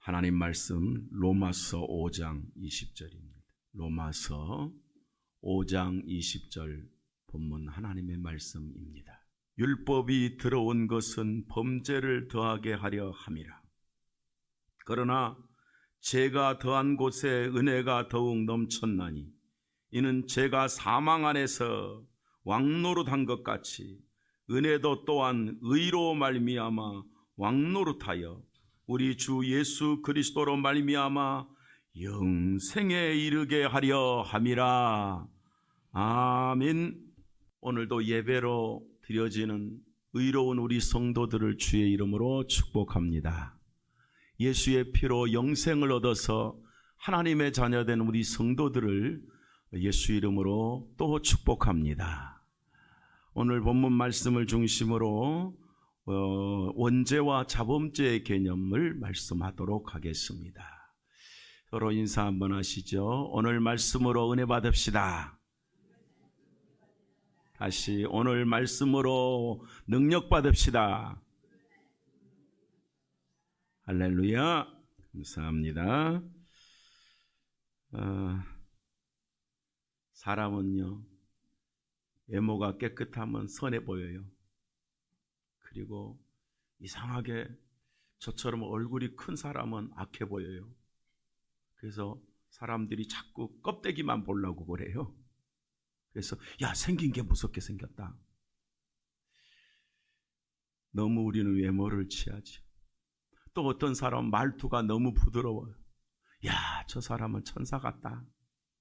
하나님 말씀 로마서 5장 20절입니다. 로마서 5장 20절 본문 하나님의 말씀입니다. 율법이 들어온 것은 범죄를 더하게 하려 함이라. 그러나 죄가 더한 곳에 은혜가 더욱 넘쳤나니 이는 죄가 사망 안에서 왕노릇한 것 같이 은혜도 또한 의로 말미암아 왕노릇하여 우리 주 예수 그리스도로 말미암아 영생에 이르게 하려 함이라. 아멘. 오늘도 예배로 드려지는 의로운 우리 성도들을 주의 이름으로 축복합니다. 예수의 피로 영생을 얻어서 하나님의 자녀된 우리 성도들을 예수 이름으로 또 축복합니다. 오늘 본문 말씀을 중심으로 원죄와 자범죄의 개념을 말씀하도록 하겠습니다. 서로 인사 한번 하시죠. 오늘 말씀으로 은혜 받읍시다. 다시 오늘 말씀으로 능력 받읍시다. 할렐루야. 감사합니다. 사람은요, 외모가 깨끗하면 선해 보여요. 그리고 이상하게 저처럼 얼굴이 큰 사람은 악해 보여요. 그래서 사람들이 자꾸 껍데기만 보려고 그래요. 그래서 야, 생긴 게 무섭게 생겼다. 너무 우리는 외모를 취하지. 또 어떤 사람은 말투가 너무 부드러워요. 야, 저 사람은 천사 같다.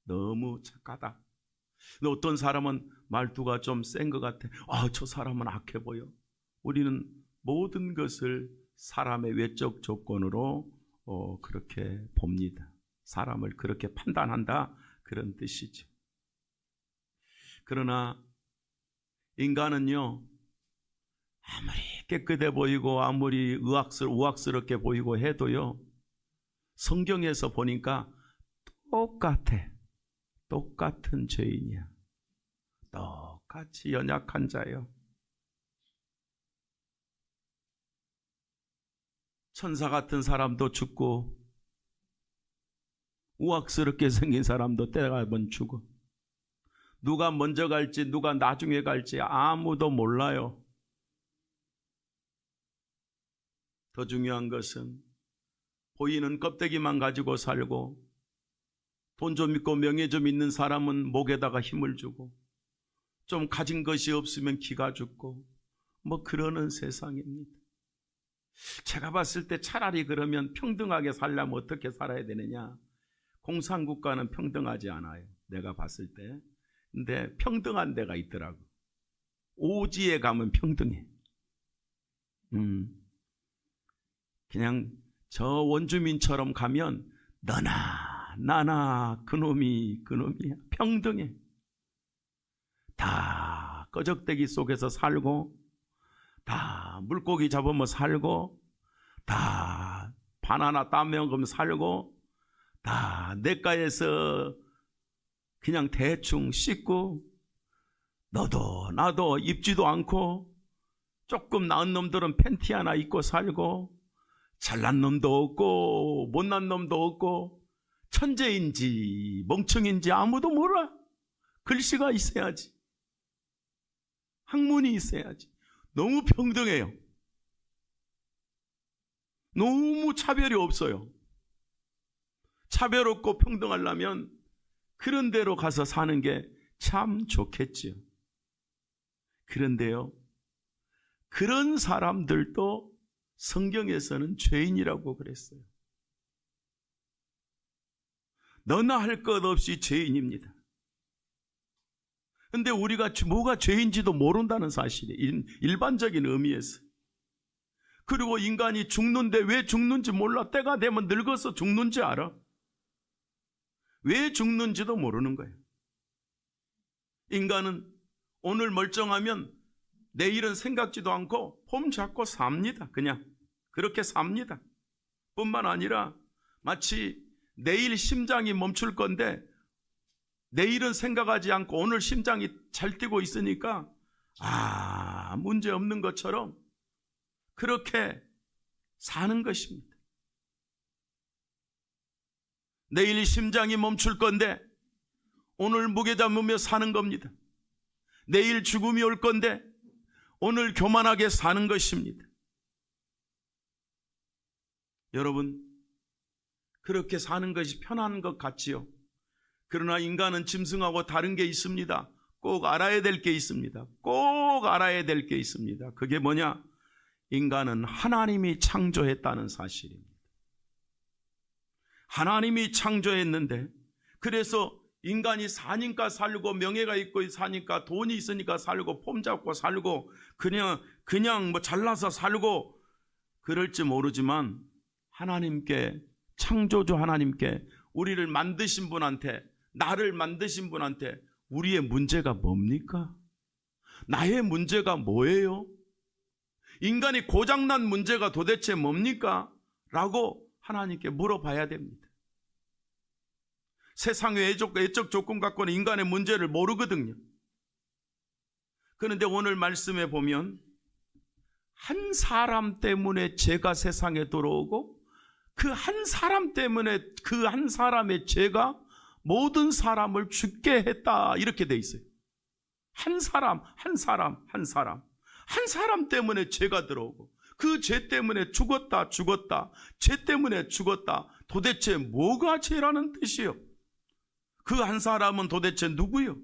너무 착하다. 근데 어떤 사람은 말투가 좀 센 것 같아. 아, 저 사람은 악해 보여. 우리는 모든 것을 사람의 외적 조건으로 그렇게 봅니다. 사람을 그렇게 판단한다, 그런 뜻이죠. 그러나 인간은요, 아무리 깨끗해 보이고 아무리 우악스럽게 보이고 해도요, 성경에서 보니까 똑같은 죄인이야. 똑같이 연약한 자예요. 천사 같은 사람도 죽고 우악스럽게 생긴 사람도 때가 한번 죽어. 누가 먼저 갈지 누가 나중에 갈지 아무도 몰라요. 더 중요한 것은 보이는 껍데기만 가지고 살고 돈 좀 있고 명예 좀 있는 사람은 목에다가 힘을 주고 좀 가진 것이 없으면 기가 죽고 뭐 그러는 세상입니다. 제가 봤을 때 차라리 그러면 평등하게 살려면 어떻게 살아야 되느냐? 공산국가는 평등하지 않아요. 내가 봤을 때. 근데 평등한 데가 있더라고. 오지에 가면 평등해. 그냥 저 원주민처럼 가면 너나 나나 그놈이야. 평등해. 다 꺼적대기 속에서 살고 다 물고기 잡으면 살고 다 바나나 따먹으면 살고 다 냇가에서 그냥 대충 씻고 너도 나도 입지도 않고 조금 나은 놈들은 팬티 하나 입고 살고 잘난 놈도 없고 못난 놈도 없고 천재인지 멍청인지 아무도 몰라. 글씨가 있어야지. 학문이 있어야지. 너무 평등해요. 너무 차별이 없어요. 차별 없고 평등하려면 그런 데로 가서 사는 게 참 좋겠지요. 그런데요, 그런 사람들도 성경에서는 죄인이라고 그랬어요. 너나 할 것 없이 죄인입니다. 근데 우리가 뭐가 죄인지도 모른다는 사실이에요. 일반적인 의미에서. 그리고 인간이 죽는데 왜 죽는지 몰라. 때가 되면 늙어서 죽는지 알아. 왜 죽는지도 모르는 거예요. 인간은 오늘 멀쩡하면 내일은 생각지도 않고 폼 잡고 삽니다. 그냥 그렇게 삽니다. 뿐만 아니라 마치 내일 심장이 멈출 건데 내일은 생각하지 않고 오늘 심장이 잘 뛰고 있으니까 문제 없는 것처럼 그렇게 사는 것입니다. 내일 심장이 멈출 건데 오늘 무게 잡으며 사는 겁니다. 내일 죽음이 올 건데 오늘 교만하게 사는 것입니다. 여러분, 그렇게 사는 것이 편한 것 같지요? 그러나 인간은 짐승하고 다른 게 있습니다. 꼭 알아야 될 게 있습니다. 꼭 알아야 될 게 있습니다. 그게 뭐냐? 인간은 하나님이 창조했다는 사실입니다. 하나님이 창조했는데, 그래서 인간이 사니까 살고 명예가 있고 사니까 돈이 있으니까 살고 폼 잡고 살고 그냥 뭐 잘나서 살고 그럴지 모르지만, 하나님께, 창조주 하나님께, 우리를 만드신 분한테, 나를 만드신 분한테 우리의 문제가 뭡니까? 나의 문제가 뭐예요? 인간이 고장난 문제가 도대체 뭡니까? 라고 하나님께 물어봐야 됩니다. 세상의 애적 조건 갖고는 인간의 문제를 모르거든요. 그런데 오늘 말씀에 보면 한 사람 때문에 죄가 세상에 들어오고 그 한 사람 때문에 그 한 사람의 죄가 모든 사람을 죽게 했다, 이렇게 돼 있어요. 한 사람 때문에 죄가 들어오고 그 죄 때문에 죽었다. 죄 때문에 죽었다. 도대체 뭐가 죄라는 뜻이요? 그 한 사람은 도대체 누구요?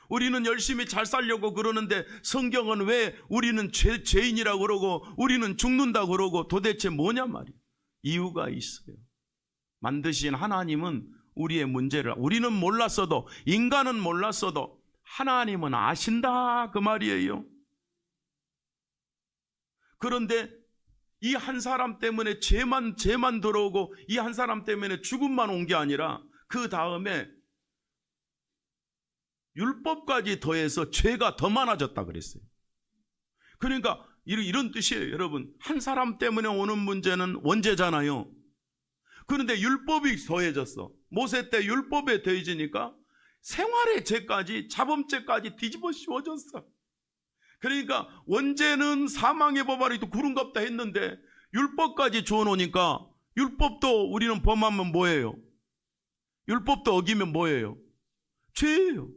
우리는 열심히 잘 살려고 그러는데 성경은 왜 우리는 죄인이라고 그러고 우리는 죽는다고 그러고 도대체 뭐냐 말이에요. 이유가 있어요. 만드신 하나님은 우리의 문제를, 우리는 몰랐어도, 인간은 몰랐어도 하나님은 아신다, 그 말이에요. 그런데 이 한 사람 때문에 죄만 들어오고 이 한 사람 때문에 죽음만 온 게 아니라 그 다음에 율법까지 더해서 죄가 더 많아졌다 그랬어요. 그러니까 이런 뜻이에요. 여러분, 한 사람 때문에 오는 문제는 원죄잖아요. 그런데 율법이 더해졌어. 모세 때 율법에 더해지니까 생활의 죄까지, 자범죄까지 뒤집어 씌워졌어. 그러니까 원죄는 사망의 법 아래도 구른갑다 했는데 율법까지 주어놓으니까, 율법도 우리는 범하면 뭐예요? 율법도 어기면 뭐예요? 죄예요.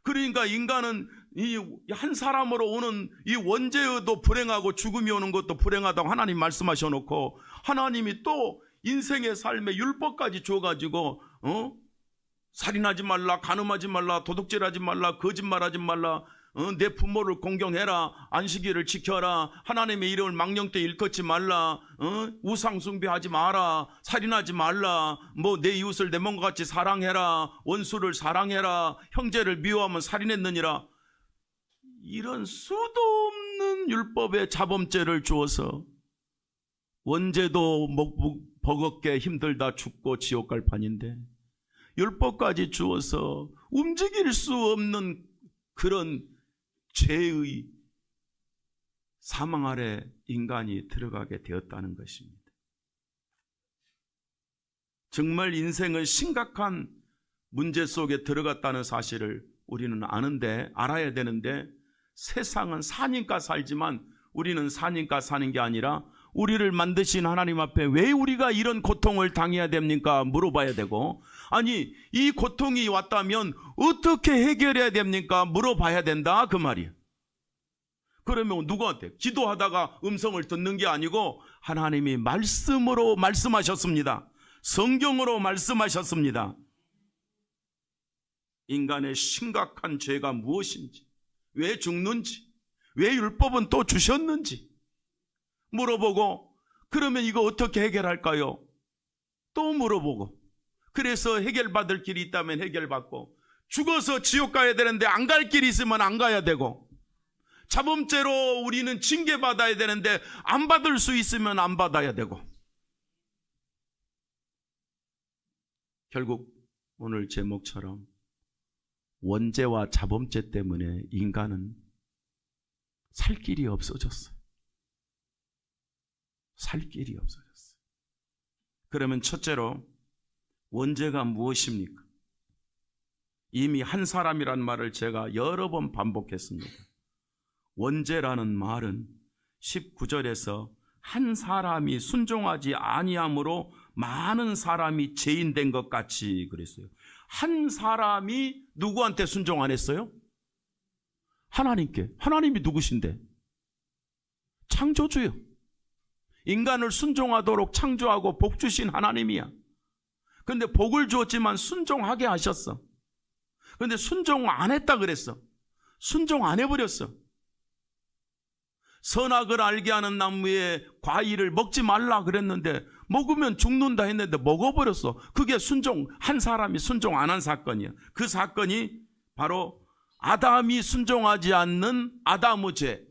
그러니까 인간은 이 한 사람으로 오는 이 원죄도 불행하고 죽음이 오는 것도 불행하다고 하나님 말씀하셔놓고, 하나님이 또 인생의 삶에 율법까지 줘가지고 살인하지 말라, 간음하지 말라, 도둑질하지 말라, 거짓말하지 말라, 내 부모를 공경해라, 안식일을 지켜라, 하나님의 이름을 망령 때 일컫지 말라, 우상 숭배하지 마라, 살인하지 말라, 뭐 내 이웃을 내 몸과 같이 사랑해라, 원수를 사랑해라, 형제를 미워하면 살인했느니라. 이런 수도 없는 율법의 자범죄를 주어서 원죄도 버겁게 힘들다 죽고 지옥 갈 판인데 율법까지 주어서 움직일 수 없는 그런 죄의 사망 아래 인간이 들어가게 되었다는 것입니다. 정말 인생은 심각한 문제 속에 들어갔다는 사실을 우리는 알아야 되는데, 세상은 사니까 살지만 우리는 사니까 사는 게 아니라 우리를 만드신 하나님 앞에 왜 우리가 이런 고통을 당해야 됩니까? 물어봐야 되고, 아니 이 고통이 왔다면 어떻게 해결해야 됩니까? 물어봐야 된다, 그 말이에요. 그러면 누구한테? 기도하다가 음성을 듣는 게 아니고 하나님이 말씀으로 말씀하셨습니다. 성경으로 말씀하셨습니다. 인간의 심각한 죄가 무엇인지, 왜 죽는지, 왜 율법은 또 주셨는지 물어보고, 그러면 이거 어떻게 해결할까요? 또 물어보고, 그래서 해결받을 길이 있다면 해결받고, 죽어서 지옥 가야 되는데 안 갈 길이 있으면 안 가야 되고, 자범죄로 우리는 징계받아야 되는데 안 받을 수 있으면 안 받아야 되고, 결국 오늘 제목처럼 원죄와 자범죄 때문에 인간은 살 길이 없어졌어요. 살 길이 없어졌어요. 그러면 첫째로 원죄가 무엇입니까? 이미 한 사람이란 말을 제가 여러 번 반복했습니다. 원죄라는 말은 19절에서 한 사람이 순종하지 아니함으로 많은 사람이 죄인 된 것 같이 그랬어요. 한 사람이 누구한테 순종 안 했어요? 하나님께. 하나님이 누구신데? 창조주요. 인간을 순종하도록 창조하고 복 주신 하나님이야. 근데 복을 주었지만 순종하게 하셨어. 근데 순종 안 했다 그랬어. 순종 안 해버렸어. 선악을 알게 하는 나무의 과일을 먹지 말라 그랬는데 먹으면 죽는다 했는데 먹어버렸어. 그게 한 사람이 순종 안 한 사건이야. 그 사건이 바로 아담이 순종하지 않는 아담의 죄.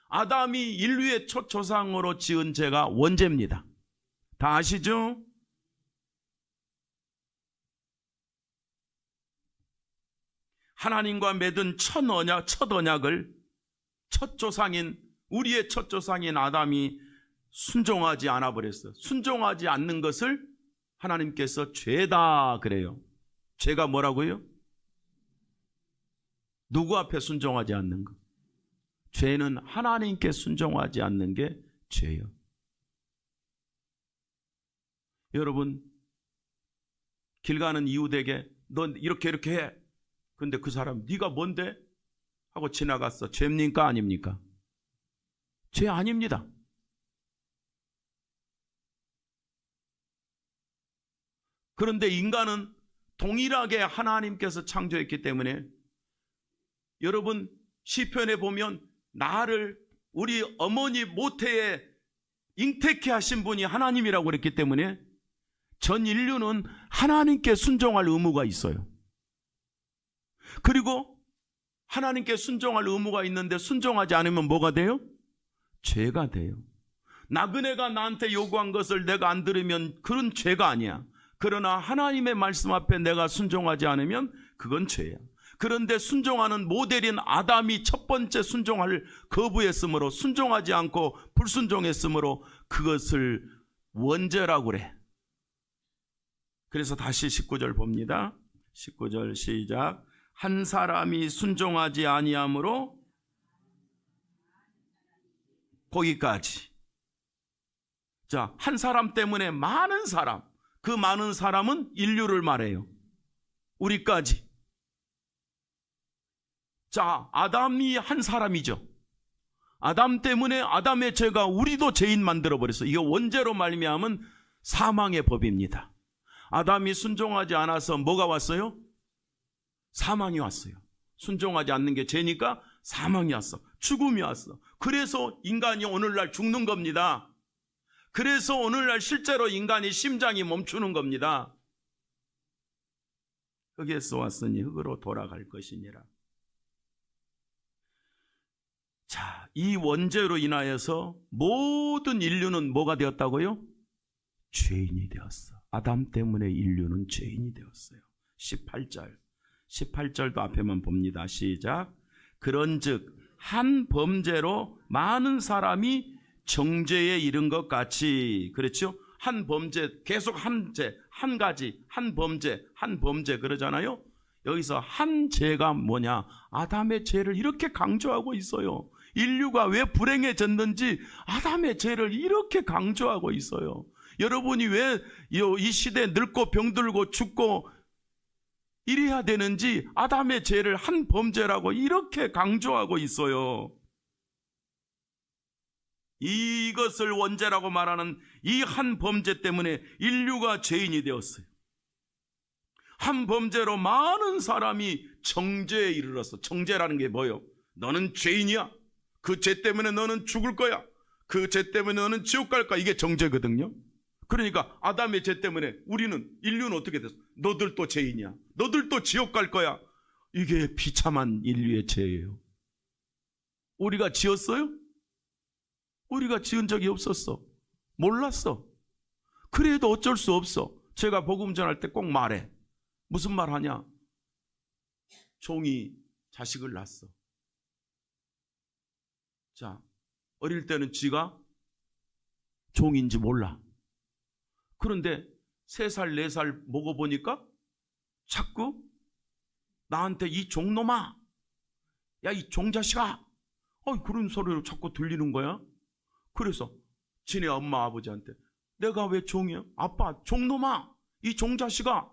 아담이 인류의 첫 조상으로 지은 죄가 원죄입니다. 다 아시죠? 하나님과 맺은 첫 언약을 첫 조상인 우리의 첫 조상인 아담이 순종하지 않아 버렸어. 순종하지 않는 것을 하나님께서 죄다 그래요. 죄가 뭐라고요? 누구 앞에 순종하지 않는 것. 죄는 하나님께 순종하지 않는 게 죄예요. 여러분, 길 가는 이웃에게 넌 이렇게 해. 근데 그 사람 네가 뭔데? 하고 지나갔어. 죄입니까? 아닙니까? 죄 아닙니다. 그런데 인간은 동일하게 하나님께서 창조했기 때문에 여러분 시편에 보면 나를 우리 어머니 모태에 잉태케 하신 분이 하나님이라고 그랬기 때문에 전 인류는 하나님께 순종할 의무가 있어요. 그리고 하나님께 순종할 의무가 있는데 순종하지 않으면 뭐가 돼요? 죄가 돼요. 나그네가 나한테 요구한 것을 내가 안 들으면 그건 죄가 아니야. 그러나 하나님의 말씀 앞에 내가 순종하지 않으면 그건 죄야. 그런데 순종하는 모델인 아담이 첫 번째 순종을 거부했으므로 순종하지 않고 불순종했으므로 그것을 원죄라고 그래. 그래서 다시 19절 봅니다. 19절 시작. 한 사람이 순종하지 아니함으로 거기까지. 자, 한 사람 때문에 많은 사람, 그 많은 사람은 인류를 말해요. 우리까지. 자, 아담이 한 사람이죠. 아담 때문에 아담의 죄가 우리도 죄인 만들어버렸어요. 이게 원죄로 말미암은 사망의 법입니다. 아담이 순종하지 않아서 뭐가 왔어요? 사망이 왔어요. 순종하지 않는 게 죄니까 사망이 왔어. 죽음이 왔어. 그래서 인간이 오늘날 죽는 겁니다. 그래서 오늘날 실제로 인간의 심장이 멈추는 겁니다. 흙에서 왔으니 흙으로 돌아갈 것이니라. 자, 이 원죄로 인하여서 모든 인류는 뭐가 되었다고요? 죄인이 되었어. 아담 때문에 인류는 죄인이 되었어요. 18절도 앞에만 봅니다. 시작. 그런즉 한 범죄로 많은 사람이 정죄에 이른 것 같이. 그렇죠? 한 범죄, 계속 한 죄, 한 가지, 한 범죄 그러잖아요. 여기서 한 죄가 뭐냐? 아담의 죄를 이렇게 강조하고 있어요. 인류가 왜 불행해졌는지 아담의 죄를 이렇게 강조하고 있어요. 여러분이 왜 이 시대에 늙고 병들고 죽고 이래야 되는지 아담의 죄를 한 범죄라고 이렇게 강조하고 있어요. 이것을 원죄라고 말하는 이 한 범죄 때문에 인류가 죄인이 되었어요. 한 범죄로 많은 사람이 정죄에 이르렀어. 정죄라는 게 뭐예요? 너는 죄인이야. 그 죄 때문에 너는 죽을 거야. 그 죄 때문에 너는 지옥 갈 거야. 이게 정죄거든요. 그러니까 아담의 죄 때문에 인류는 어떻게 됐어? 너들도 죄인이야. 너들도 지옥 갈 거야. 이게 비참한 인류의 죄예요. 우리가 지었어요? 우리가 지은 적이 없었어. 몰랐어. 그래도 어쩔 수 없어. 제가 복음 전할 때 꼭 말해. 무슨 말 하냐? 종이 자식을 낳았어. 자, 어릴 때는 지가 종인지 몰라. 그런데 3살, 4살 먹어보니까 자꾸 나한테 이 종놈아, 야, 이 종자식아, 그런 소리로 자꾸 들리는 거야. 그래서 지네 엄마 아버지한테 내가 왜 종이야? 아빠, 종놈아, 이 종자식아,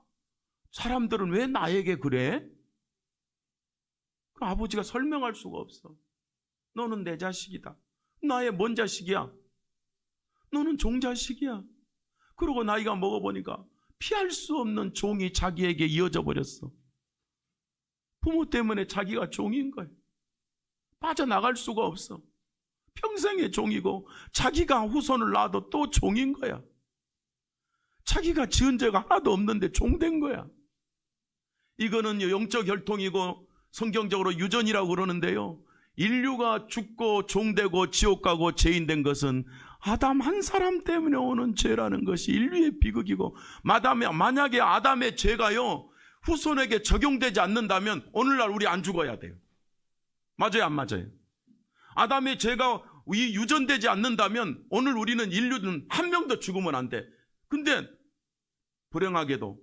사람들은 왜 나에게 그래? 그 아버지가 설명할 수가 없어. 너는 내 자식이다. 나의 뭔 자식이야? 너는 종자식이야. 그러고 나이가 먹어보니까 피할 수 없는 종이 자기에게 이어져 버렸어. 부모 때문에 자기가 종인 거예요. 빠져나갈 수가 없어. 평생의 종이고 자기가 후손을 낳아도 또 종인 거야. 자기가 지은 죄가 하나도 없는데 종된 거야. 이거는 영적 혈통이고 성경적으로 유전이라고 그러는데요. 인류가 죽고 종되고 지옥 가고 죄인된 것은 아담 한 사람 때문에 오는 죄라는 것이 인류의 비극이고, 만약에 아담의 죄가요 후손에게 적용되지 않는다면 오늘날 우리 안 죽어야 돼요. 맞아요, 안 맞아요? 아담의 죄가 유전되지 않는다면 오늘 우리는 인류는 한 명도 죽으면 안 돼. 근데 불행하게도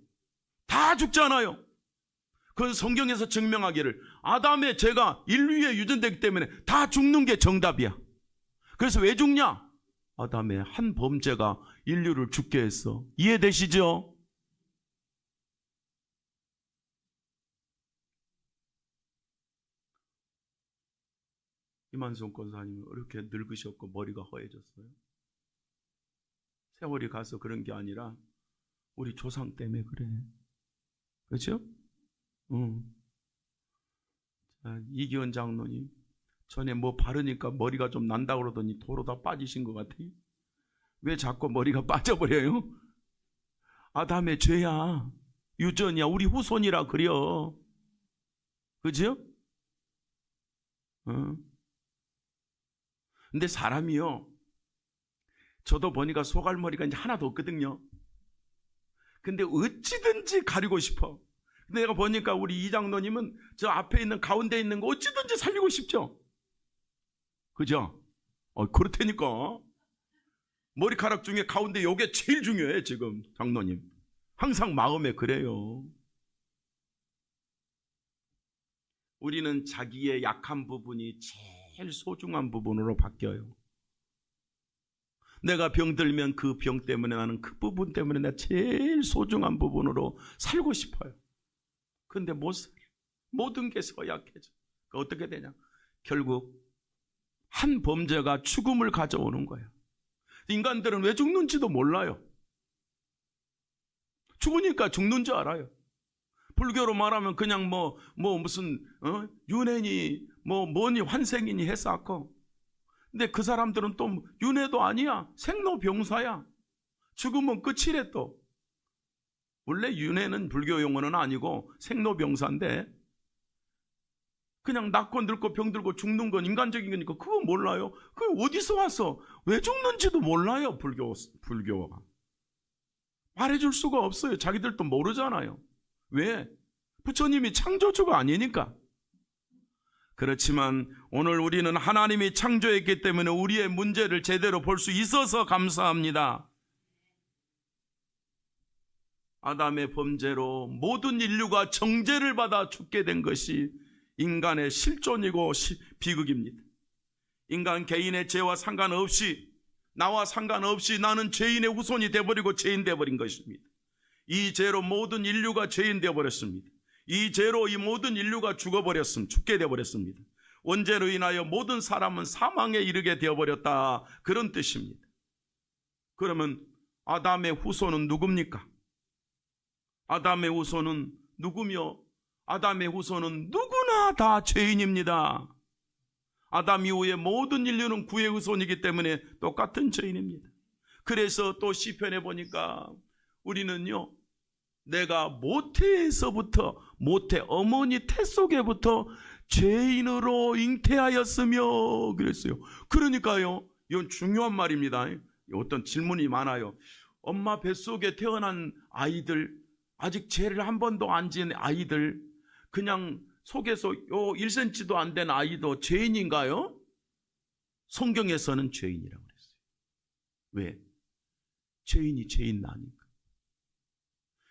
다 죽잖아요. 그건 성경에서 증명하기를 아담의 죄가 인류에 유전되기 때문에 다 죽는 게 정답이야. 그래서 왜 죽냐? 아담의 한 범죄가 인류를 죽게 했어. 이해되시죠? 이만순 권사님은 이렇게 늙으셨고 머리가 허해졌어요. 세월이 가서 그런 게 아니라 우리 조상 때문에 그래. 그렇죠? 자, 이기원 장로님, 전에 뭐 바르니까 머리가 좀 난다고 그러더니 도로 다 빠지신 것 같아요. 왜 자꾸 머리가 빠져버려요? 아담의 죄야. 유전이야. 우리 후손이라 그려. 그죠? 근데 사람이요, 저도 보니까 소갈머리가 이제 하나도 없거든요. 근데 어찌든지 가리고 싶어. 근데 내가 보니까 우리 이장로님은 저 앞에 있는 가운데 있는 거 어찌든지 살리고 싶죠? 그죠? 그렇다니까. 머리카락 중에 가운데 요게 제일 중요해. 지금 장로님 항상 마음에 그래요. 우리는 자기의 약한 부분이 제일 소중한 부분으로 바뀌어요. 내가 병들면 그 병 때문에 나는 그 부분 때문에 내가 제일 소중한 부분으로 살고 싶어요. 근데 못 살아. 모든 게 서약해져. 어떻게 되냐? 결국 한 범죄가 죽음을 가져오는 거야. 인간들은 왜 죽는지도 몰라요. 죽으니까 죽는 줄 알아요. 불교로 말하면 그냥 무슨 윤회니 뭐니 환생이니 해서. 근데 그 사람들은 또 윤회도 아니야. 생로병사야. 죽으면 끝이래. 또 원래 윤회는 불교 용어는 아니고 생로병사인데, 그냥 낳고 늙고 병들고 죽는 건 인간적인 거니까 그거 몰라요. 그게 어디서 와서 왜 죽는지도 몰라요. 불교가 말해줄 수가 없어요. 자기들도 모르잖아요. 왜? 부처님이 창조주가 아니니까. 그렇지만 오늘 우리는 하나님이 창조했기 때문에 우리의 문제를 제대로 볼 수 있어서 감사합니다. 아담의 범죄로 모든 인류가 정죄를 받아 죽게 된 것이 인간의 실존이고 비극입니다. 인간 개인의 죄와 상관없이, 나와 상관없이 나는 죄인의 후손이 되어버리고 죄인 되어버린 것입니다. 이 죄로 모든 인류가 죄인 되어버렸습니다. 이 죄로 이 모든 인류가 죽게 되어버렸습니다. 원죄로 인하여 모든 사람은 사망에 이르게 되어버렸다, 그런 뜻입니다. 그러면 아담의 후손은 누굽니까? 아담의 후손은 누구며 아담의 후손은 누구나 다 죄인입니다. 아담 이후에 모든 인류는 구의 후손이기 때문에 똑같은 죄인입니다. 그래서 또 시편에 보니까 우리는요, 내가 모태에서부터, 모태 어머니 태 속에부터 죄인으로 잉태하였으며 그랬어요. 그러니까요, 이건 중요한 말입니다. 어떤 질문이 많아요. 엄마 뱃속에 태어난 아이들, 아직 죄를 한 번도 안 지은 아이들, 그냥 속에서 1cm도 안 된 아이도 죄인인가요? 성경에서는 죄인이라고 그랬어요. 왜? 죄인이 죄인 나니까.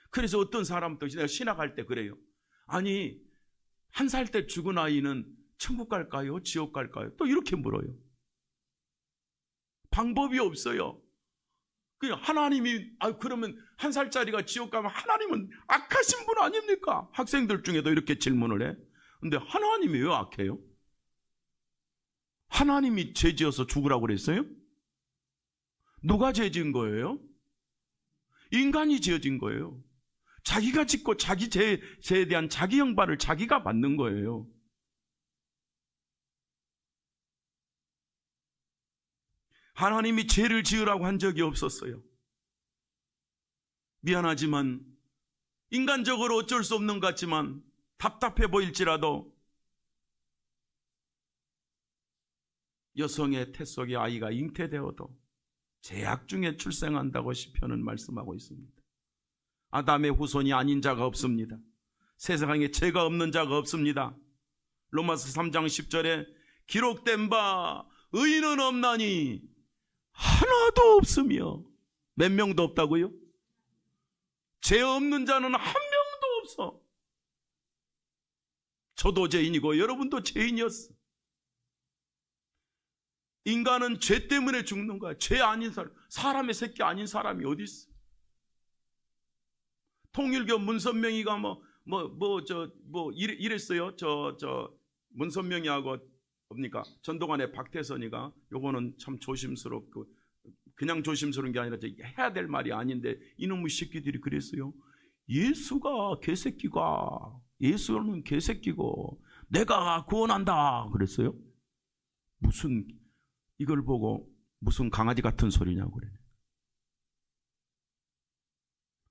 그래서 어떤 사람도 내가 신학할 때 그래요. 아니, 1살 때 죽은 아이는 천국 갈까요? 지옥 갈까요? 또 이렇게 물어요. 방법이 없어요. 하나님이 그러면 1살짜리가 지옥 가면 하나님은 악하신 분 아닙니까? 학생들 중에도 이렇게 질문을 해. 근데 하나님이 왜 악해요? 하나님이 죄 지어서 죽으라고 그랬어요? 누가 죄 지은 거예요? 인간이 지어진 거예요. 자기가 짓고 자기 죄에 대한 자기 형벌을 자기가 받는 거예요. 하나님이 죄를 지으라고 한 적이 없었어요. 미안하지만 인간적으로 어쩔 수 없는 것 같지만 답답해 보일지라도 여성의 태 속에 아이가 잉태되어도 죄악 중에 출생한다고 시편은 말씀하고 있습니다. 아담의 후손이 아닌 자가 없습니다. 세상에 죄가 없는 자가 없습니다. 로마서 3장 10절에 기록된 바 의인은 없나니 하나도 없으며 몇 명도 없다고요? 죄 없는 자는 한 명도 없어. 저도 죄인이고 여러분도 죄인이었어. 인간은 죄 때문에 죽는 거야. 죄 아닌 사람, 사람의 새끼 아닌 사람이 어디 있어? 통일교 문선명이가 이랬어요. 문선명이하고 뭡니까? 전동환의 박태선이가 요거는 참 조심스럽고 그냥 조심스러운 게 아니라 해야 될 말이 아닌데 이놈의 새끼들이 그랬어요. 예수가 개새끼가 예수는 개새끼고 내가 구원한다 그랬어요. 무슨 이걸 보고 무슨 강아지 같은 소리냐고 그래.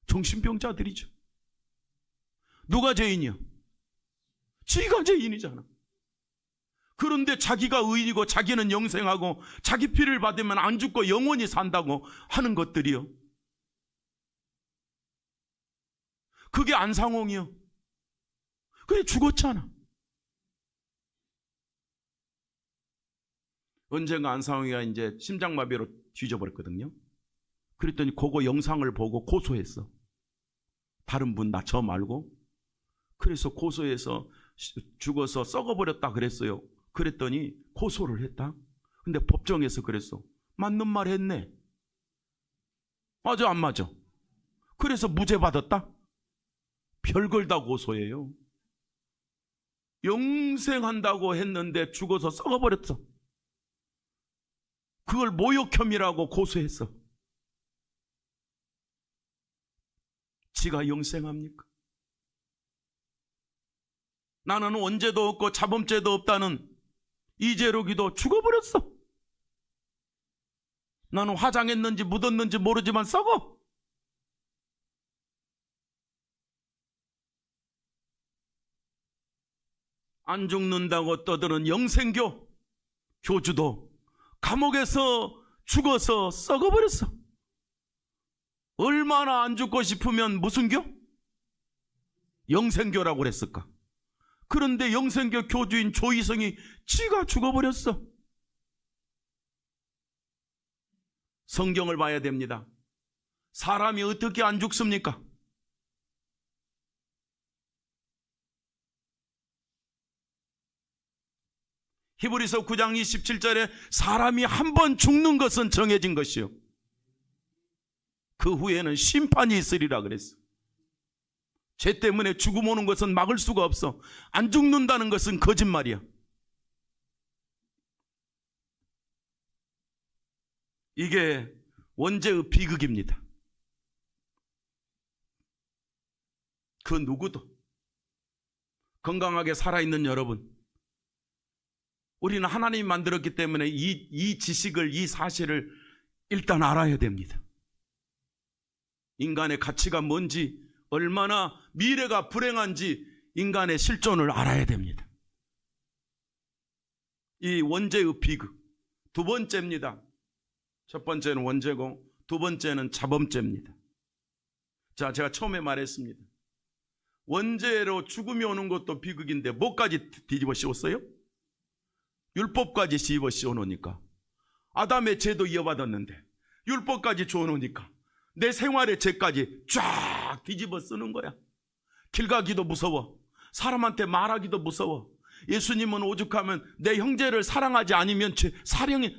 정신병자들이죠. 누가 죄인이야? 지가 죄인이잖아. 그런데 자기가 의인이고 자기는 영생하고 자기 피를 받으면 안 죽고 영원히 산다고 하는 것들이요. 그게 안상홍이요. 그래 죽었잖아. 언젠가 안상홍이가 이제 심장마비로 뒤져버렸거든요. 그랬더니 그거 영상을 보고 고소했어. 다른 분 나 저 말고. 그래서 고소해서 죽어서 썩어버렸다 그랬어요. 그랬더니 고소를 했다. 근데 법정에서 그랬어. 맞는 말 했네. 맞아 안 맞아? 그래서 무죄 받았다? 별걸 다 고소해요. 영생한다고 했는데 죽어서 썩어버렸어. 그걸 모욕 혐의라고 고소했어. 지가 영생합니까? 나는 원죄도 없고 자범죄도 없다는 이재록이도 죽어버렸어. 나는 화장했는지 묻었는지 모르지만 썩어. 안 죽는다고 떠드는 영생교 교주도 감옥에서 죽어서 썩어버렸어. 얼마나 안 죽고 싶으면 무슨 교? 영생교라고 그랬을까? 그런데 영생교 교주인 조희성이 지가 죽어버렸어. 성경을 봐야 됩니다. 사람이 어떻게 안 죽습니까? 히브리서 9장 27절에 사람이 한 번 죽는 것은 정해진 것이요. 그 후에는 심판이 있으리라 그랬어. 죄 때문에 죽음 오는 것은 막을 수가 없어. 안 죽는다는 것은 거짓말이야. 이게 원죄의 비극입니다. 그 누구도 건강하게 살아있는 여러분, 우리는 하나님이 만들었기 때문에 이 지식을, 이 사실을 일단 알아야 됩니다. 인간의 가치가 뭔지, 얼마나 미래가 불행한지 인간의 실존을 알아야 됩니다. 이 원죄의 비극, 두 번째입니다. 첫 번째는 원죄고 두 번째는 자범죄입니다. 자, 제가 처음에 말했습니다. 원죄로 죽음이 오는 것도 비극인데 뭐까지 뒤집어 씌웠어요? 율법까지 뒤집어 씌워놓으니까. 아담의 죄도 이어받았는데 율법까지 주어놓으니까 내 생활의 죄까지 쫙 뒤집어 쓰는 거야. 길 가기도 무서워. 사람한테 말하기도 무서워. 예수님은 오죽하면 내 형제를 사랑하지 않으면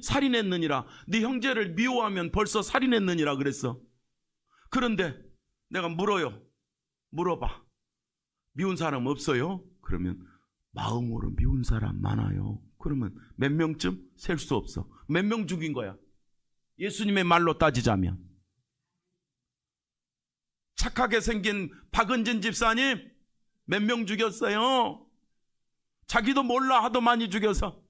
살인했느니라. 네 형제를 미워하면 벌써 살인했느니라 그랬어. 그런데 내가 물어봐. 미운 사람 없어요? 그러면 마음으로 미운 사람 많아요. 그러면 몇 명쯤? 셀 수 없어. 몇 명 죽인 거야? 예수님의 말로 따지자면. 착하게 생긴 박은진 집사님 몇 명 죽였어요? 자기도 몰라 하도 많이 죽여서.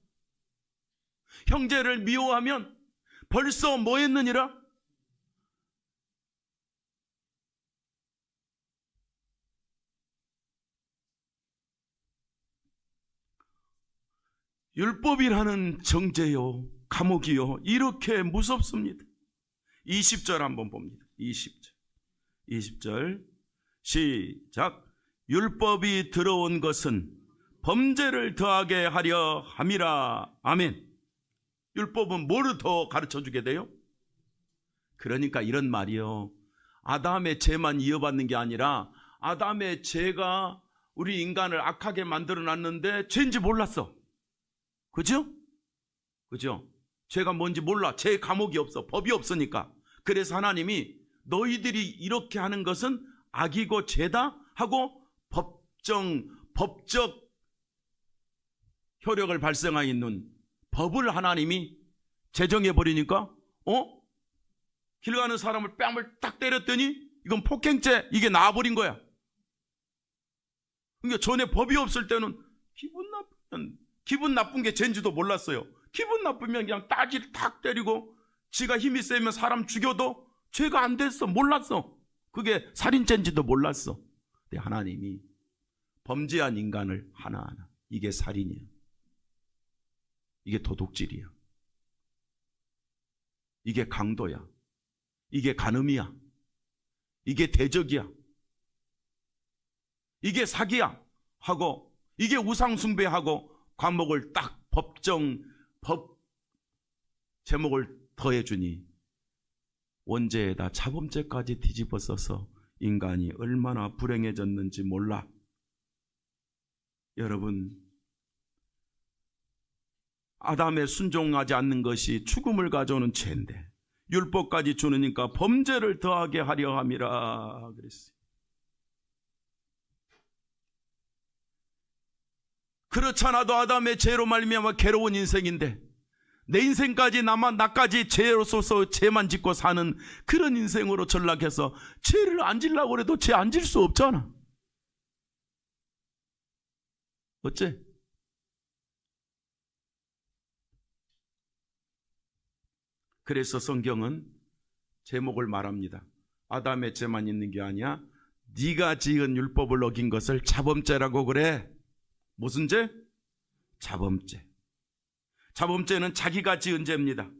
형제를 미워하면 벌써 뭐 했느니라? 율법이라는 정죄요, 감옥이요, 이렇게 무섭습니다. 20절 한번 봅니다. 20절 시작. 율법이 들어온 것은 범죄를 더하게 하려 함이라. 아멘. 율법은 뭐를 더 가르쳐주게 돼요? 그러니까 이런 말이요, 아담의 죄만 이어받는 게 아니라 아담의 죄가 우리 인간을 악하게 만들어놨는데 죄인지 몰랐어. 그죠? 죄가 뭔지 몰라. 죄 감옥이 없어. 법이 없으니까. 그래서 하나님이 너희들이 이렇게 하는 것은 악이고 죄다 하고 법적 효력을 발생하여 있는 법을 하나님이 제정해버리니까 길 가는 사람을 뺨을 딱 때렸더니 이건 폭행죄, 이게 나와버린 거야. 그러니까 전에 법이 없을 때는 기분 나쁜 게 죄인지도 몰랐어요. 기분 나쁘면 그냥 따지를 탁 때리고 지가 힘이 세면 사람 죽여도 죄가 안 됐어. 몰랐어. 그게 살인죄인지도 몰랐어. 근데 하나님이 범죄한 인간을 하나하나, 이게 살인이야, 이게 도둑질이야, 이게 강도야, 이게 간음이야, 이게 대적이야, 이게 사기야 하고, 이게 우상숭배하고 과목을 딱 법 제목을 더해주니 원죄에다 자범죄까지 뒤집어 써서 인간이 얼마나 불행해졌는지 몰라. 여러분, 아담에 순종하지 않는 것이 죽음을 가져오는 죄인데 율법까지 주니까 범죄를 더하게 하려 함이라 그랬어요. 그렇잖아도 아담의 죄로 말미암아 괴로운 인생인데 내 인생까지 나까지 죄로서서 죄만 짓고 사는 그런 인생으로 전락해서 죄를 안 지려고 해도 죄 안 질 수 없잖아. 어째? 그래서 성경은 제목을 말합니다. 아담의 죄만 있는 게 아니야. 네가 지은 율법을 어긴 것을 자범죄라고 그래. 무슨 죄? 자범죄. 자범죄는 자기가 지은 죄입니다.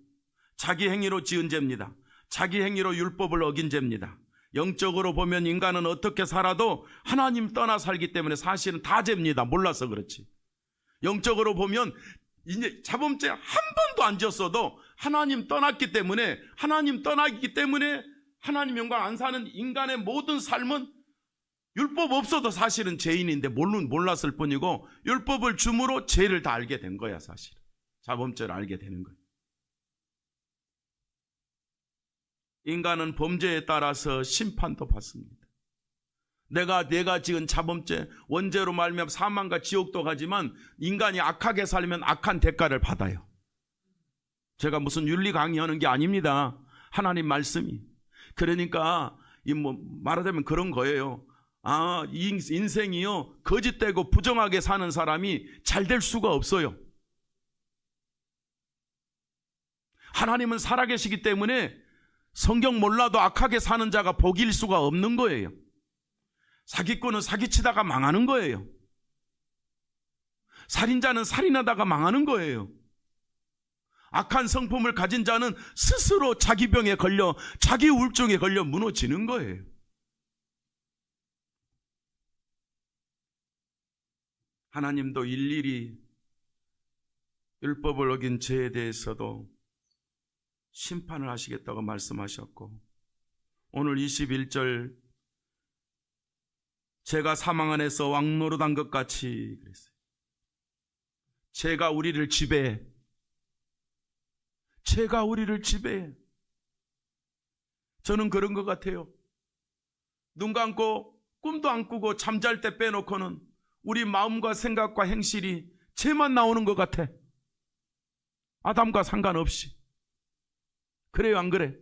자기 행위로 지은 죄입니다. 자기 행위로 율법을 어긴 죄입니다. 영적으로 보면 인간은 어떻게 살아도 하나님 떠나 살기 때문에 사실은 다 죄입니다. 몰라서 그렇지. 영적으로 보면 이제 자범죄 한 번도 안 지었어도 하나님 떠났기 때문에, 하나님 떠나기 때문에 하나님 영광 안 사는 인간의 모든 삶은 율법 없어도 사실은 죄인인데 몰랐을 뿐이고, 율법을 줌으로 죄를 다 알게 된 거야. 사실은 자범죄를 알게 되는 거야. 인간은 범죄에 따라서 심판도 받습니다. 내가 지은 자범죄, 원죄로 말미암아 사망과 지옥도 가지만 인간이 악하게 살면 악한 대가를 받아요. 제가 무슨 윤리 강의하는 게 아닙니다. 하나님 말씀이. 그러니까 말하자면 그런 거예요. 이 인생이요, 거짓되고 부정하게 사는 사람이 잘 될 수가 없어요. 하나님은 살아계시기 때문에 성경 몰라도 악하게 사는 자가 복일 수가 없는 거예요. 사기꾼은 사기치다가 망하는 거예요. 살인자는 살인하다가 망하는 거예요. 악한 성품을 가진 자는 스스로 자기 병에 걸려, 자기 우울증에 걸려 무너지는 거예요. 하나님도 일일이 율법을 어긴 죄에 대해서도 심판을 하시겠다고 말씀하셨고, 오늘 21절 제가 사망 안에서 왕노릇한 것 같이 그랬어요. 죄가 우리를 지배해. 죄가 우리를 지배해. 저는 그런 것 같아요. 눈 감고 꿈도 안 꾸고 잠잘 때 빼놓고는 우리 마음과 생각과 행실이 죄만 나오는 것 같아. 아담과 상관없이. 그래요, 안 그래?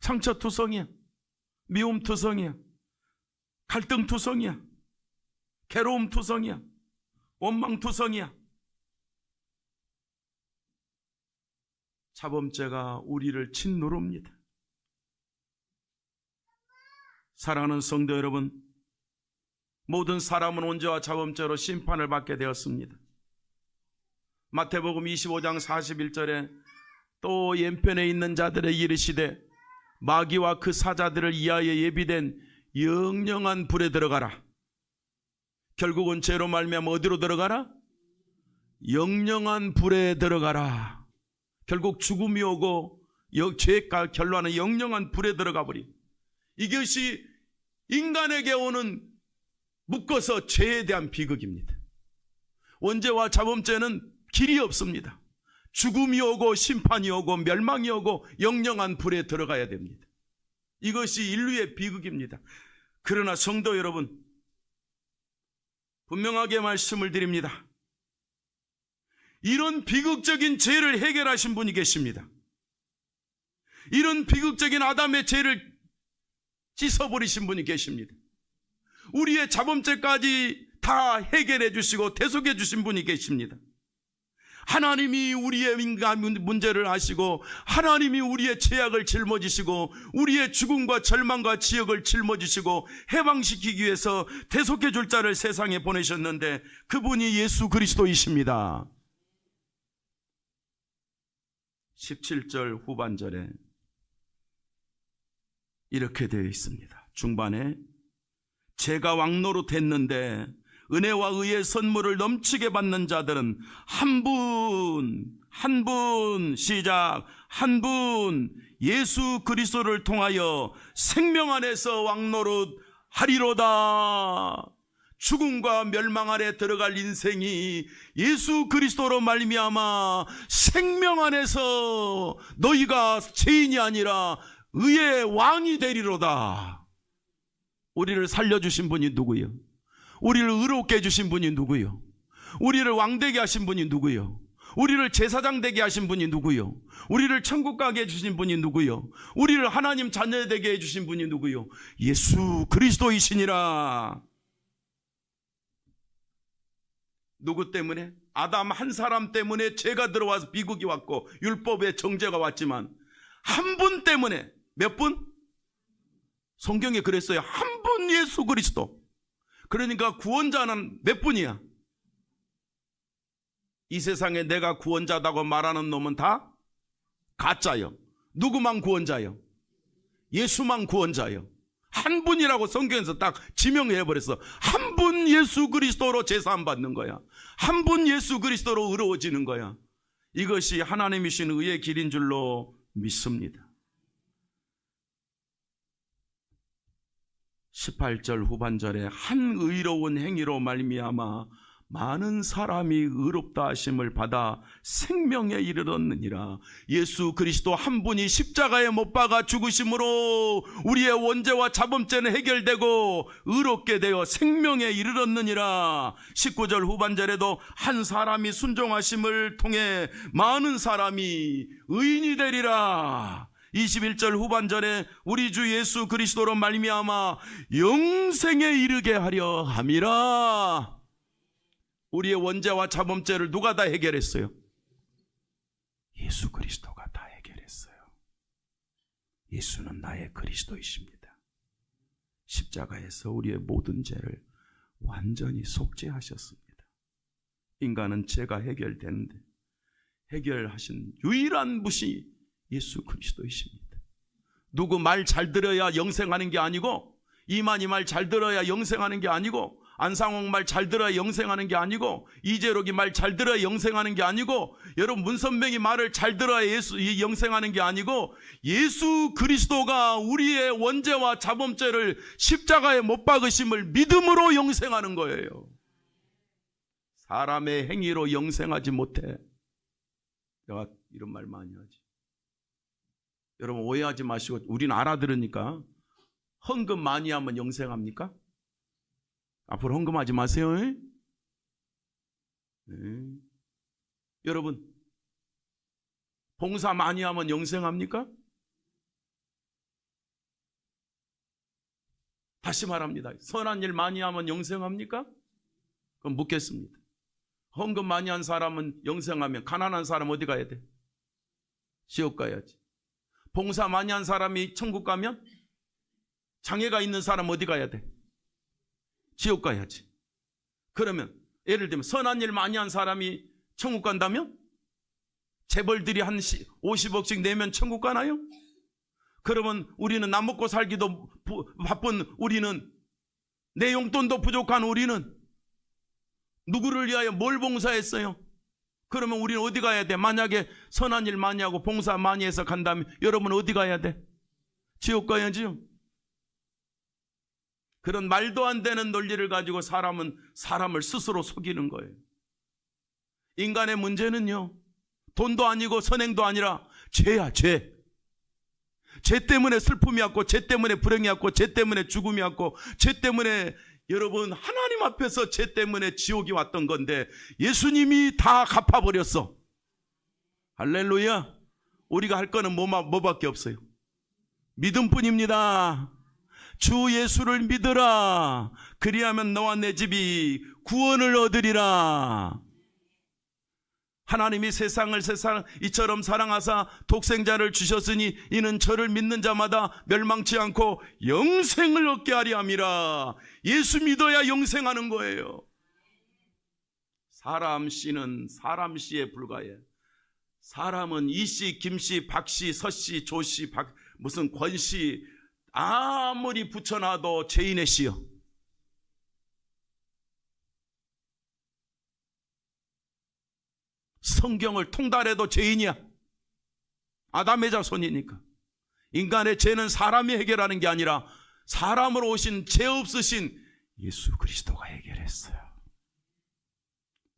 상처투성이야. 미움투성이야. 갈등투성이야. 괴로움투성이야. 원망투성이야. 자범죄가 우리를 짓누릅니다. 사랑하는 성도 여러분, 모든 사람은 온죄와 자범죄로 심판을 받게 되었습니다. 마태복음 25장 41절에 또 왼편에 있는 자들의 이르시되 마귀와 그 사자들을 이하여 예비된 영영한 불에 들어가라. 결국은 죄로 말미암아 어디로 들어가라? 영영한 불에 들어가라. 결국 죽음이 오고 죄가 결론은 영영한 불에 들어가 버리. 이것이 인간에게 오는 묶어서 죄에 대한 비극입니다. 원죄와 자범죄는 길이 없습니다. 죽음이 오고 심판이 오고 멸망이 오고 영영한 불에 들어가야 됩니다. 이것이 인류의 비극입니다. 그러나 성도 여러분, 분명하게 말씀을 드립니다. 이런 비극적인 죄를 해결하신 분이 계십니다. 이런 비극적인 아담의 죄를 씻어버리신 분이 계십니다. 우리의 자범죄까지 다 해결해 주시고 대속해 주신 분이 계십니다. 하나님이 우리의 인간 문제를 아시고 하나님이 우리의 죄악을 짊어지시고 우리의 죽음과 절망과 지역을 짊어지시고 해방시키기 위해서 대속해 줄 자를 세상에 보내셨는데 그분이 예수 그리스도이십니다. 17절 후반절에 이렇게 되어 있습니다. 중반에 죄가 왕노릇했는데 은혜와 의의 선물을 넘치게 받는 자들은 한 분 시작 한 분 예수 그리스도를 통하여 생명 안에서 왕노릇하리로다. 죽음과 멸망 아래 들어갈 인생이 예수 그리스도로 말미암아 생명 안에서 너희가 죄인이 아니라 의의 왕이 되리로다. 우리를 살려주신 분이 누구요? 우리를 의롭게 해주신 분이 누구요? 우리를 왕되게 하신 분이 누구요? 우리를 제사장 되게 하신 분이 누구요? 우리를 천국 가게 해주신 분이 누구요? 우리를 하나님 자녀 되게 해주신 분이 누구요? 예수 그리스도이시니라. 누구 때문에? 아담 한 사람 때문에 죄가 들어와서 비극이 왔고 율법의 정죄가 왔지만 한 분 때문에. 몇 분? 성경에 그랬어요. 한 분 예수 그리스도. 그러니까 구원자는 몇 분이야? 이 세상에 내가 구원자다고 말하는 놈은 다 가짜요. 누구만 구원자요? 예수만 구원자요. 한 분이라고 성경에서 딱 지명해버렸어. 한 분 예수 그리스도로 제사함 받는 거야. 한 분 예수 그리스도로 의로워지는 거야. 이것이 하나님이신 의의 길인 줄로 믿습니다. 18절 후반절에 한 의로운 행위로 말미암아 많은 사람이 의롭다 하심을 받아 생명에 이르렀느니라. 예수 그리스도 한 분이 십자가에 못 박아 죽으심으로 우리의 원죄와 자범죄는 해결되고 의롭게 되어 생명에 이르렀느니라. 19절 후반절에도 한 사람이 순종하심을 통해 많은 사람이 의인이 되리라. 21절 후반절에 우리 주 예수 그리스도로 말미암아 영생에 이르게 하려 함이라. 우리의 원죄와 자범죄를 누가 다 해결했어요? 예수 그리스도가 다 해결했어요. 예수는 나의 그리스도이십니다. 십자가에서 우리의 모든 죄를 완전히 속죄하셨습니다. 인간은 죄가 해결되는데 해결하신 유일한 분이 예수 그리스도이십니다. 누구 말 잘 들어야 영생하는 게 아니고, 이만희 말 잘 들어야 영생하는 게 아니고, 안상홍 말 잘 들어야 영생하는 게 아니고, 이재록이 말 잘 들어야 영생하는 게 아니고, 여러분 문선명이 말을 잘 들어야 영생하는 게 아니고, 예수 그리스도가 우리의 원죄와 자범죄를 십자가에 못 박으심을 믿음으로 영생하는 거예요. 사람의 행위로 영생하지 못해. 내가 이런 말 많이 하지. 여러분 오해하지 마시고, 우리는 알아들으니까. 헌금 많이 하면 영생합니까? 앞으로 헌금하지 마세요. 네. 여러분 봉사 많이 하면 영생합니까? 다시 말합니다. 선한 일 많이 하면 영생합니까? 그럼 묻겠습니다. 헌금 많이 한 사람은 영생하면 가난한 사람 어디 가야 돼? 지옥 가야지. 봉사 많이 한 사람이 천국 가면 장애가 있는 사람 어디 가야 돼? 지옥 가야지. 그러면 예를 들면 선한 일 많이 한 사람이 천국 간다면 재벌들이 한 50억씩 내면 천국 가나요? 그러면 우리는 남 먹고 살기도 바쁜 우리는, 내 용돈도 부족한 우리는 누구를 위하여 뭘 봉사했어요? 그러면 우리는 어디 가야 돼? 만약에 선한 일 많이 하고 봉사 많이 해서 간다면 여러분 어디 가야 돼? 지옥 가야지요. 그런 말도 안 되는 논리를 가지고 사람은 사람을 스스로 속이는 거예요. 인간의 문제는요, 돈도 아니고 선행도 아니라 죄야, 죄. 죄 때문에 슬픔이 왔고, 죄 때문에 불행이 왔고, 죄 때문에 죽음이 왔고, 죄 때문에 여러분 하나님 앞에서 죄 때문에 지옥이 왔던 건데 예수님이 다 갚아버렸어. 할렐루야. 우리가 할 거는 뭐밖에 없어요? 믿음뿐입니다. 주 예수를 믿으라. 그리하면 너와 내 집이 구원을 얻으리라. 하나님이 세상을 이처럼 사랑하사 독생자를 주셨으니 이는 저를 믿는 자마다 멸망치 않고 영생을 얻게 하리 함이라. 예수 믿어야 영생하는 거예요. 사람 씨는 사람 씨에 불과해. 사람은 이씨, 김씨, 박씨, 서씨, 조씨, 무슨 권씨 아무리 붙여놔도 죄인의 씨요. 성경을 통달해도 죄인이야. 아담의 자손이니까. 인간의 죄는 사람이 해결하는 게 아니라 사람으로 오신 죄 없으신 예수 그리스도가 해결했어요.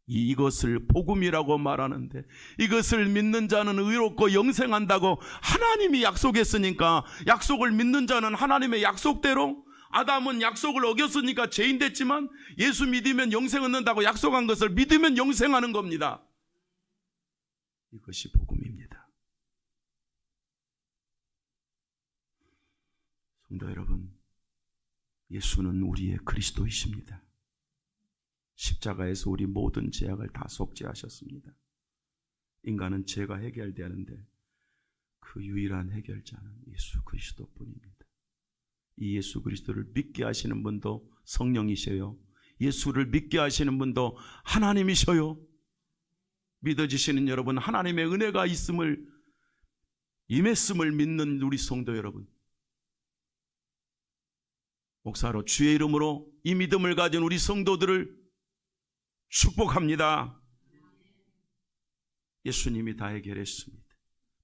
이것을 복음이라고 말하는데, 이것을 믿는 자는 의롭고 영생한다고 하나님이 약속했으니까, 약속을 믿는 자는 하나님의 약속대로, 아담은 약속을 어겼으니까 죄인 됐지만 예수 믿으면 영생 얻는다고 약속한 것을 믿으면 영생하는 겁니다. 이것이 복음입니다. 성도 여러분, 예수는 우리의 그리스도이십니다. 십자가에서 우리 모든 죄악을 다 속죄하셨습니다. 인간은 죄가 해결되는데 그 유일한 해결자는 예수 그리스도뿐입니다. 이 예수 그리스도를 믿게 하시는 분도 성령이셔요. 예수를 믿게 하시는 분도 하나님이셔요. 믿어지시는 여러분, 하나님의 은혜가 임했음을 믿는 우리 성도 여러분, 목사로 주의 이름으로 이 믿음을 가진 우리 성도들을 축복합니다. 예수님이 다 해결했습니다.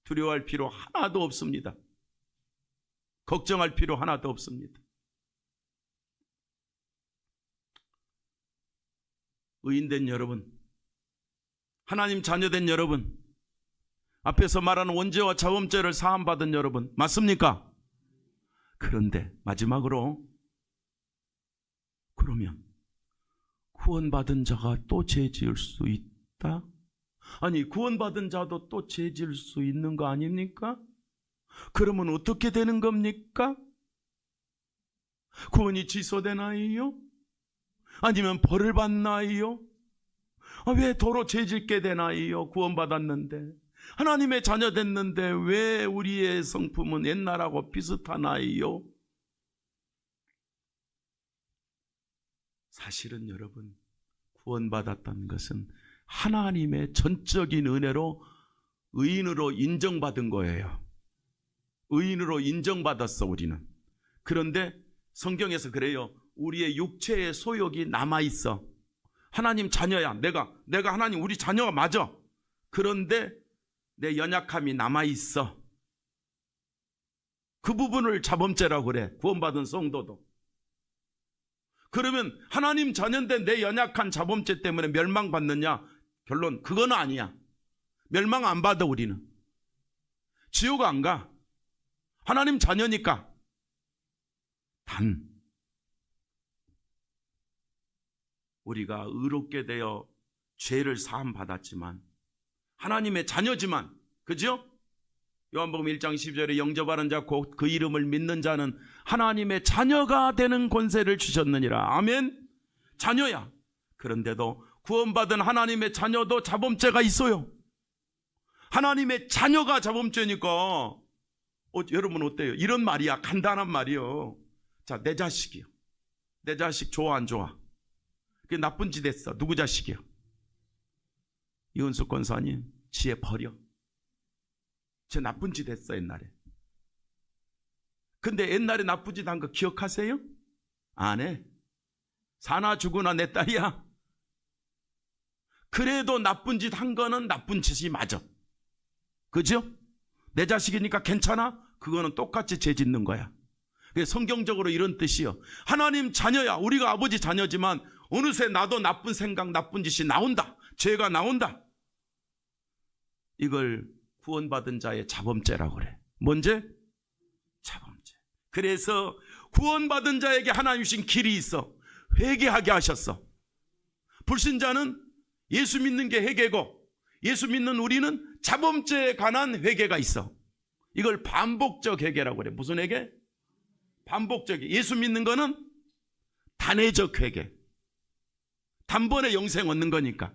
두려워할 필요 하나도 없습니다. 걱정할 필요 하나도 없습니다. 의인된 여러분, 하나님 자녀된 여러분, 앞에서 말하는 원죄와 자범죄를 사함받은 여러분, 맞습니까? 그런데 마지막으로, 그러면 구원받은 자가 또 죄 지을 수 있다? 아니, 구원받은 자도 또 죄 지을 수 있는 거 아닙니까? 그러면 어떻게 되는 겁니까? 구원이 취소되나요? 아니면 벌을 받나요? 왜 도로 죄 짓게 되나요? 구원받았는데, 하나님의 자녀 됐는데 왜 우리의 성품은 옛날하고 비슷하나요? 사실은 여러분, 구원받았다는 것은 하나님의 전적인 은혜로 의인으로 인정받은 거예요. 의인으로 인정받았어, 우리는. 그런데 성경에서 그래요. 우리의 육체의 소욕이 남아있어. 하나님 자녀야. 내가 하나님 우리 자녀가 맞아. 그런데 내 연약함이 남아있어. 그 부분을 자범죄라고 그래. 구원받은 성도도. 그러면 하나님 자녀인데 내 연약한 자범죄 때문에 멸망받느냐? 결론 그건 아니야. 멸망 안 받아. 우리는 지옥 안 가. 하나님 자녀니까. 단 우리가 의롭게 되어 죄를 사함 받았지만 하나님의 자녀지만, 그죠? 요한복음 1장 12절에 영접하는 자 곧 그 이름을 믿는 자는 하나님의 자녀가 되는 권세를 주셨느니라. 아멘. 자녀야. 그런데도 구원받은 하나님의 자녀도 자범죄가 있어요. 하나님의 자녀가 자범죄니까 여러분 어때요? 이런 말이야. 간단한 말이요. 자, 내 자식이요. 내 자식 좋아 안 좋아? 그게 나쁜 짓 했어. 누구 자식이요? 이은숙 권사님, 지혜 버려. 제 나쁜 짓 했어 옛날에. 근데 옛날에 나쁜 짓 한 거 기억하세요? 안 해. 사나 죽으나 내 딸이야. 그래도 나쁜 짓 한 거는 나쁜 짓이 맞아. 그죠? 내 자식이니까 괜찮아? 그거는 똑같이 죄 짓는 거야. 성경적으로 이런 뜻이요. 하나님 자녀야. 우리가 아버지 자녀지만 어느새 나도 나쁜 생각, 나쁜 짓이 나온다. 죄가 나온다. 이걸 구원받은 자의 자범죄라고 그래. 뭔지? 자범죄. 그래서 구원받은 자에게 하나님 주신 길이 있어. 회개하게 하셨어. 불신자는 예수 믿는 게 회개고, 예수 믿는 우리는 자범죄에 관한 회개가 있어. 이걸 반복적 회개라고 그래. 무슨 회개? 반복적. 예수 믿는 거는 단회적 회개. 단번에 영생 얻는 거니까.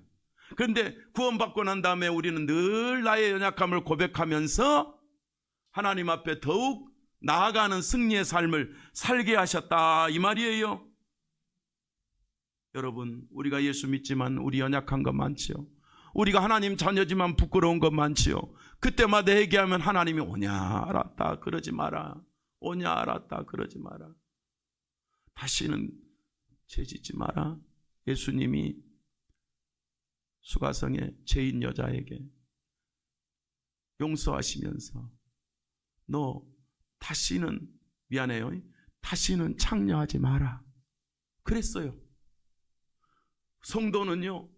그런데 구원받고 난 다음에 우리는 늘 나의 연약함을 고백하면서 하나님 앞에 더욱 나아가는 승리의 삶을 살게 하셨다, 이 말이에요. 여러분, 우리가 예수 믿지만 우리 연약한 것 많지요. 우리가 하나님 자녀지만 부끄러운 것 많지요. 그때마다 얘기하면 하나님이 오냐 알았다 그러지 마라. 오냐 알았다 그러지 마라. 다시는 죄짓지 마라. 예수님이 수가성의 죄인 여자에게 용서하시면서 너 다시는, 미안해요, 다시는 창녀하지 마라 그랬어요. 성도는요,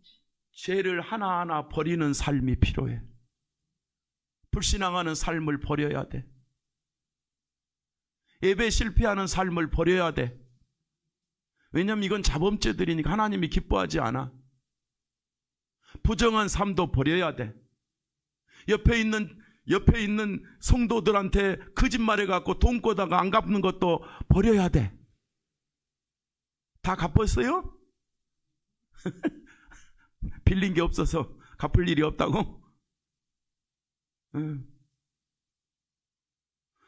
죄를 하나하나 버리는 삶이 필요해. 불신앙하는 삶을 버려야 돼. 예배 실패하는 삶을 버려야 돼. 왜냐하면 이건 자범죄들이니까 하나님이 기뻐하지 않아. 부정한 삶도 버려야 돼. 옆에 있는 성도들한테 거짓말해갖고 돈 꿔다가 안 갚는 것도 버려야 돼. 다 갚았어요? 빌린 게 없어서 갚을 일이 없다고?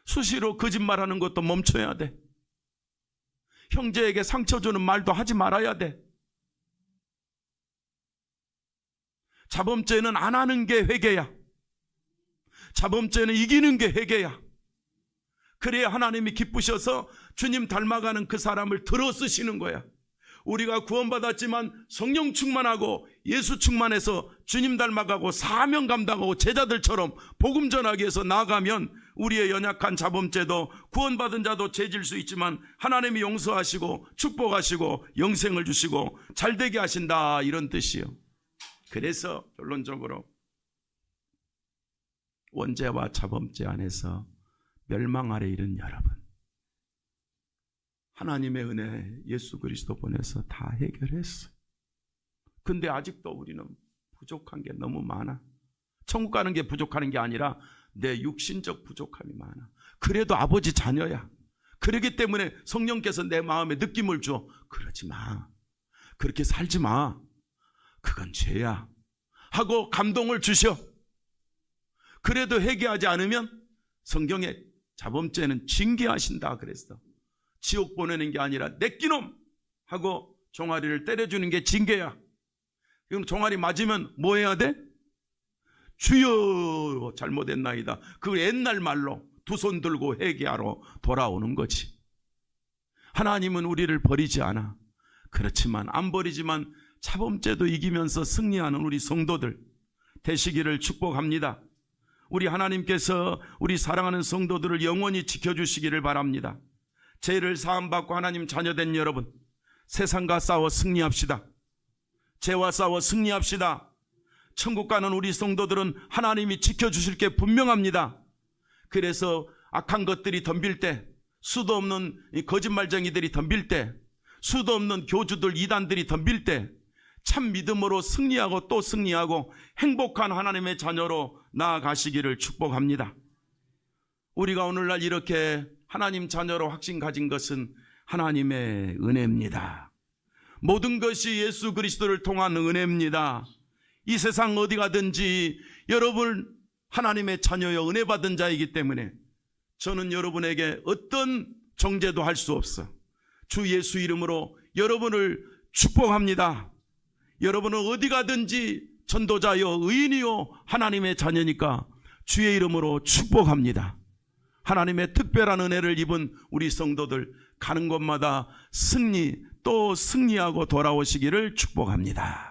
수시로 거짓말하는 것도 멈춰야 돼. 형제에게 상처 주는 말도 하지 말아야 돼. 자범죄는 안 하는 게 회개야. 자범죄는 이기는 게 회개야. 그래야 하나님이 기쁘셔서 주님 닮아가는 그 사람을 들어 쓰시는 거야. 우리가 구원받았지만 성령 충만하고 예수 충만해서 주님 닮아가고 사명 감당하고 제자들처럼 복음 전하기 위해서 나아가면 우리의 연약한 자범죄도 구원받은 자도 죄질 수 있지만 하나님이 용서하시고 축복하시고 영생을 주시고 잘되게 하신다, 이런 뜻이요. 그래서 결론적으로 원죄와 자범죄 안에서 멸망 아래 있는 여러분, 하나님의 은혜 예수 그리스도 보내서 다 해결했어요. 근데 아직도 우리는 부족한 게 너무 많아. 천국 가는 게 부족한 게 아니라 내 육신적 부족함이 많아. 그래도 아버지 자녀야. 그러기 때문에 성령께서 내 마음에 느낌을 줘. 그러지 마. 그렇게 살지 마. 그건 죄야. 하고 감동을 주셔. 그래도 회개하지 않으면 성경에 자범죄는 징계하신다 그랬어. 지옥 보내는 게 아니라 내끼놈 하고 종아리를 때려주는 게 징계야. 그럼 종아리 맞으면 뭐 해야 돼? 주여 잘못했나이다. 그 옛날 말로 두 손 들고 회개하러 돌아오는 거지. 하나님은 우리를 버리지 않아. 그렇지만 안 버리지만 자범죄도 이기면서 승리하는 우리 성도들 되시기를 축복합니다. 우리 하나님께서 우리 사랑하는 성도들을 영원히 지켜주시기를 바랍니다. 죄를 사함받고 하나님 자녀된 여러분, 세상과 싸워 승리합시다. 죄와 싸워 승리합시다. 천국 가는 우리 성도들은 하나님이 지켜주실 게 분명합니다. 그래서 악한 것들이 덤빌 때, 수도 없는 거짓말쟁이들이 덤빌 때, 수도 없는 교주들, 이단들이 덤빌 때 참 믿음으로 승리하고 또 승리하고 행복한 하나님의 자녀로 나아가시기를 축복합니다. 우리가 오늘날 이렇게 하나님 자녀로 확신 가진 것은 하나님의 은혜입니다. 모든 것이 예수 그리스도를 통한 은혜입니다. 이 세상 어디 가든지 여러분 하나님의 자녀여 은혜 받은 자이기 때문에 저는 여러분에게 어떤 정죄도 할 수 없어 주 예수 이름으로 여러분을 축복합니다. 여러분은 어디 가든지 전도자여 의인이요 하나님의 자녀니까 주의 이름으로 축복합니다. 하나님의 특별한 은혜를 입은 우리 성도들 가는 곳마다 승리 또 승리하고 돌아오시기를 축복합니다.